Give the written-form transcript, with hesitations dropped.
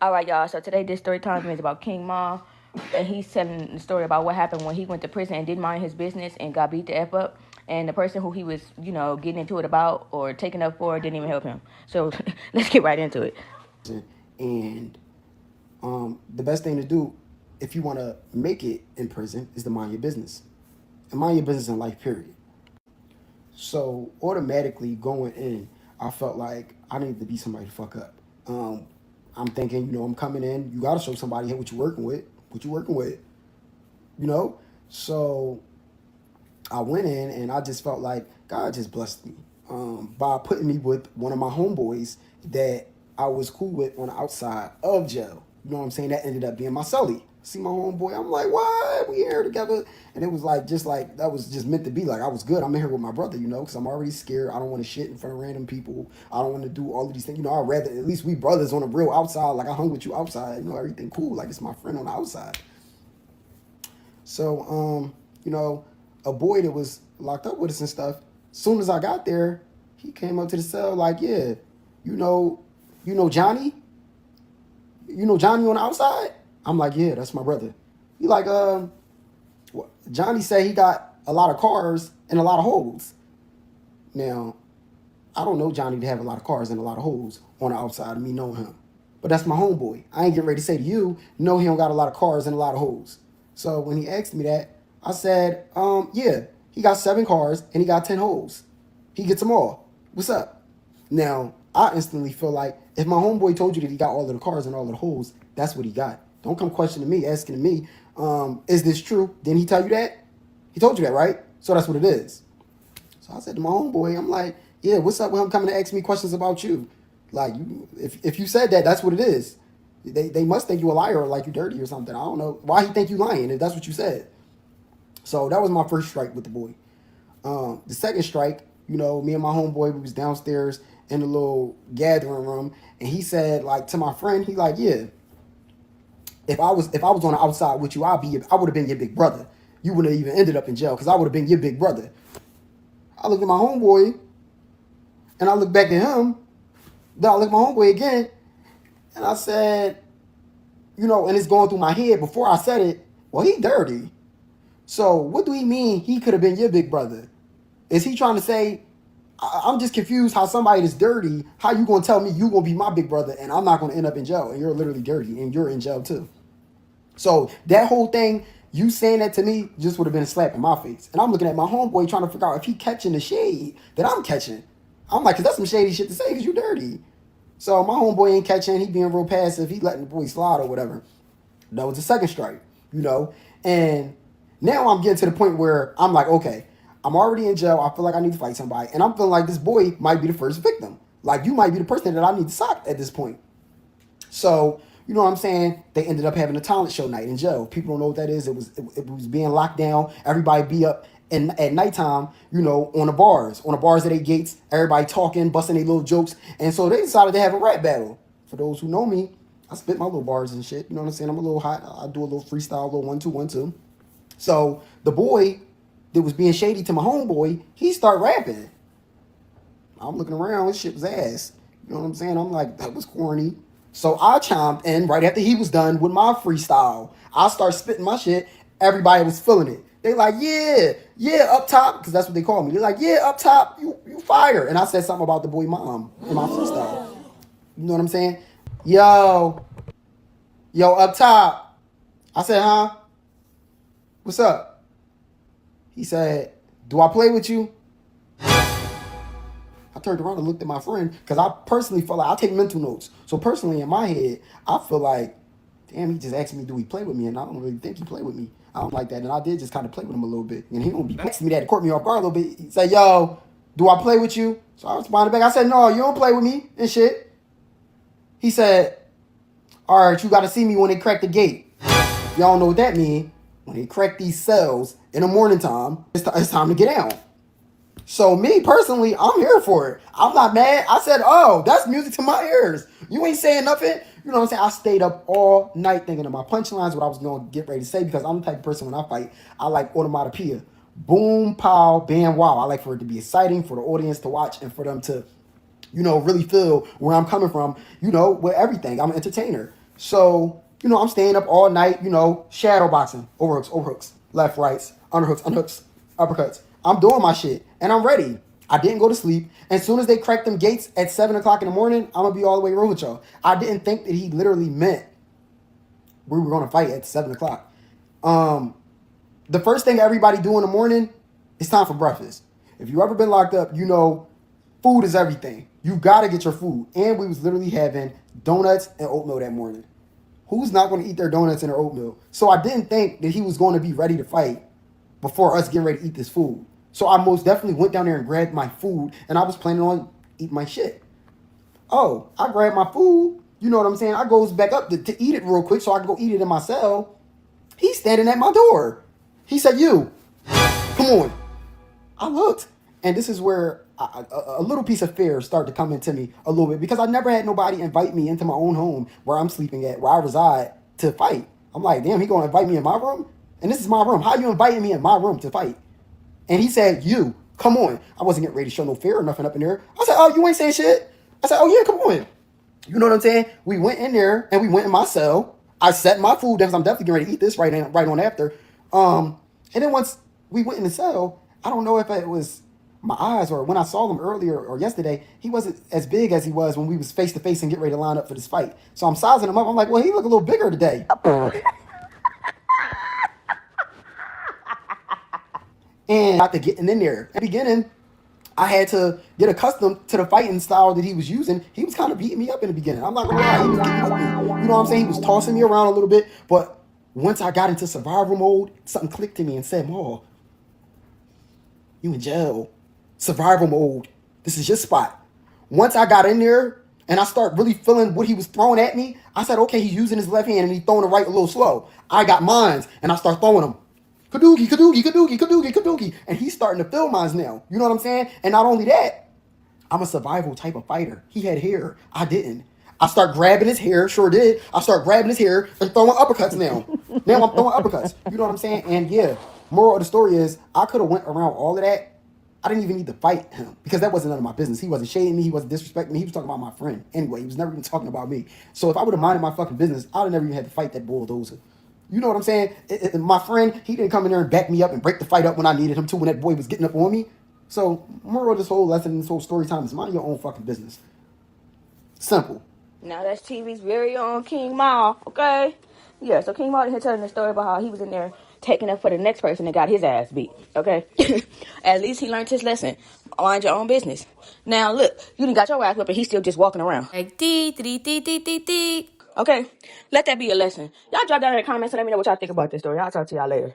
All right, y'all. So today, this story time is about King Ma, and he's telling the story about what happened when he went to prison and didn't mind his business and got beat the F up. And the person who he was, getting into it about or taking up for didn't even help him. So let's get right into it. And the best thing to do if you want to make it in prison is to mind your business. And mind your business in life, period. So automatically going in, I felt like I needed to be somebody to fuck up. I'm thinking, I'm coming in, you got to show somebody what you're working with, you know? So I went in and I just felt like God just blessed me by putting me with one of my homeboys that I was cool with on the outside of jail. You know what I'm saying? That ended up being my cellie. See my homeboy, I'm like, what? We here together. And it was like, that was just meant to be. Like, I was good. I'm in here with my brother, because I'm already scared. I don't want to shit in front of random people. I don't want to do all of these things. I'd rather, at least we brothers on the real outside. Like, I hung with you outside. Everything cool. Like, it's my friend on the outside. So, a boy that was locked up with us and stuff, as soon as I got there, he came up to the cell like, yeah, you know Johnny? You know Johnny on the outside? I'm like, yeah, that's my brother. He like, Johnny said he got a lot of cars and a lot of holes. Now, I don't know Johnny to have a lot of cars and a lot of holes on the outside of me knowing him. But that's my homeboy. I ain't getting ready to say to you, no, he don't got a lot of cars and a lot of holes. So when he asked me that, I said, yeah, he got 7 cars and he got 10 holes. He gets them all. What's up? Now, I instantly feel like if my homeboy told you that he got all of the cars and all of the holes, that's what he got. Don't come questioning me, asking me, is this true? Didn't he tell you that? He told you that, right? So that's what it is. So I said to my homeboy, I'm like, yeah, what's up with him coming to ask me questions about you? Like, if you said that, that's what it is. They must think you a liar or like you dirty or something. I don't know why he think you lying if that's what you said. So that was my first strike with the boy. The second strike, me and my homeboy, we was downstairs in the little gathering room, and he said, like, to my friend, he like, yeah, if I was on the outside with you, I would have been your big brother. You wouldn't have even ended up in jail because I would have been your big brother. I looked at my homeboy, and I looked back at him. Then I looked at my homeboy again, and I said, and it's going through my head before I said it, well, he dirty. So what do he mean he could have been your big brother? Is he trying to say, I'm just confused how somebody that's dirty, how you going to tell me you going to be my big brother and I'm not going to end up in jail and you're literally dirty and you're in jail too. So that whole thing, you saying that to me just would have been a slap in my face. And I'm looking at my homeboy trying to figure out if he catching the shade that I'm catching. I'm like, because that's some shady shit to say because you dirty. So my homeboy ain't catching. He being real passive. He letting the boy slide or whatever. That was the second strike, And now I'm getting to the point where I'm like, okay, I'm already in jail. I feel like I need to fight somebody. And I'm feeling like this boy might be the first victim. Like, you might be the person that I need to sock at this point. So, you know what I'm saying? They ended up having a talent show night in jail. People don't know what that is. It was being locked down. Everybody be up at nighttime, on the bars at 8 gates. Everybody talking, busting their little jokes. And so they decided to have a rap battle. For those who know me, I spit my little bars and shit. You know what I'm saying? I'm a little hot. I do a little freestyle, a little 1-2, 1-2. So the boy that was being shady to my homeboy, he start rapping. I'm looking around, this shit was ass. You know what I'm saying? I'm like, that was corny. So I chimed in right after he was done with my freestyle. I start spitting my shit. Everybody was feeling it. They like, yeah, up top, because that's what they call me. They're like, yeah, up top, you fire. And I said something about the boy mom in my freestyle. You know what I'm saying? Yo, up top. I said, huh? What's up? He said, do I play with you? I turned around and looked at my friend because I personally felt like I take mental notes. So personally in my head, I feel like, damn, he just asked me, do he play with me? And I don't really think he played with me. I don't like that. And I did just kind of play with him a little bit. And he don't be asking me that to court me off guard a little bit. He said, yo, do I play with you? So I responded back. I said, no, you don't play with me and shit. He said, all right, you got to see me when they crack the gate. Y'all don't know what that means. When they crack these cells in the morning time, it's time to get out. So me personally, I'm here for it. I'm not mad. I said, oh, that's music to my ears. You ain't saying nothing. You know what I'm saying? I stayed up all night thinking of my punchlines, what I was going to get ready to say, because I'm the type of person when I fight, I like onomatopoeia. Boom, pow, bam, wow. I like for it to be exciting for the audience to watch and for them to, really feel where I'm coming from, with everything. I'm an entertainer. So, I'm staying up all night, shadow boxing, overhooks, left, rights, underhooks, uppercuts. I'm doing my shit and I'm ready. I didn't go to sleep. And as soon as they cracked them gates at 7 o'clock in the morning, I'm gonna be all the way real with y'all. I didn't think that he literally meant we were gonna fight at 7 o'clock. The first thing everybody do in the morning is time for breakfast. If you ever been locked up, food is everything. You gotta get your food. And we was literally having donuts and oatmeal that morning. Who's not going to eat their donuts and their oatmeal? So I didn't think that he was going to be ready to fight before us getting ready to eat this food. So I most definitely went down there and grabbed my food, and I was planning on eating my shit. Oh, I grabbed my food. You know what I'm saying? I goes back up to eat it real quick so I can go eat it in my cell. He's standing at my door. He said, "You, come on." I looked, and this is where a little piece of fear started to come into me a little bit because I never had nobody invite me into my own home where I'm sleeping at, where I reside, to fight. I'm like, damn, he gonna invite me in my room? And this is my room. How you inviting me in my room to fight? And he said, "You, come on." I wasn't getting ready to show no fear or nothing up in there. I said, "Oh, you ain't saying shit?" I said, "Oh, yeah, come on." You know what I'm saying? We went in there and we went in my cell. I set my food down because I'm definitely getting ready to eat this right on after. And then once we went in the cell, I don't know if it was my eyes or when I saw him earlier or yesterday, he wasn't as big as he was when we was face to face and get ready to line up for this fight. So I'm sizing him up. I'm like, well, he look a little bigger today. And after getting in there, at the beginning, I had to get accustomed to the fighting style that he was using. He was kind of beating me up in the beginning. I'm not gonna lie, he was getting up me. You know what I'm saying? He was tossing me around a little bit, but once I got into survival mode, something clicked to me and said, "Maul, you in jail. Survival mode. This is your spot." Once I got in there and I start really feeling what he was throwing at me, I said, okay, he's using his left hand and he's throwing the right a little slow. I got mines and I start throwing them. Kadoogie, kadoogie, kadoogie, kadoogie, kadoogie. And he's starting to feel mines now. You know what I'm saying? And not only that, I'm a survival type of fighter. He had hair. I didn't. I start grabbing his hair. Sure did. I start grabbing his hair and throwing uppercuts now. Now I'm throwing uppercuts. You know what I'm saying? And yeah, moral of the story is I could have went around all of that. I didn't even need to fight him because that wasn't none of my business. He wasn't shading me. He wasn't disrespecting me. He was talking about my friend. Anyway, he was never even talking about me. So if I would have minded my fucking business, I would have never even had to fight that bulldozer. You know what I'm saying? My friend, he didn't come in there and back me up and break the fight up when I needed him to when that boy was getting up on me. So moral of this whole lesson, this whole story time is mind your own fucking business. Simple. Now that's TV's very own King Ma, okay? Yeah, so King Ma here telling the story about how he was in there taking up for the next person that got his ass beat, okay? At least he learned his lesson. Mind your own business. Now look, you done got your ass whipped and he's still just walking around. Like, okay? Let that be a lesson. Y'all drop down in the comments and let me know what y'all think about this story. I'll talk to y'all later.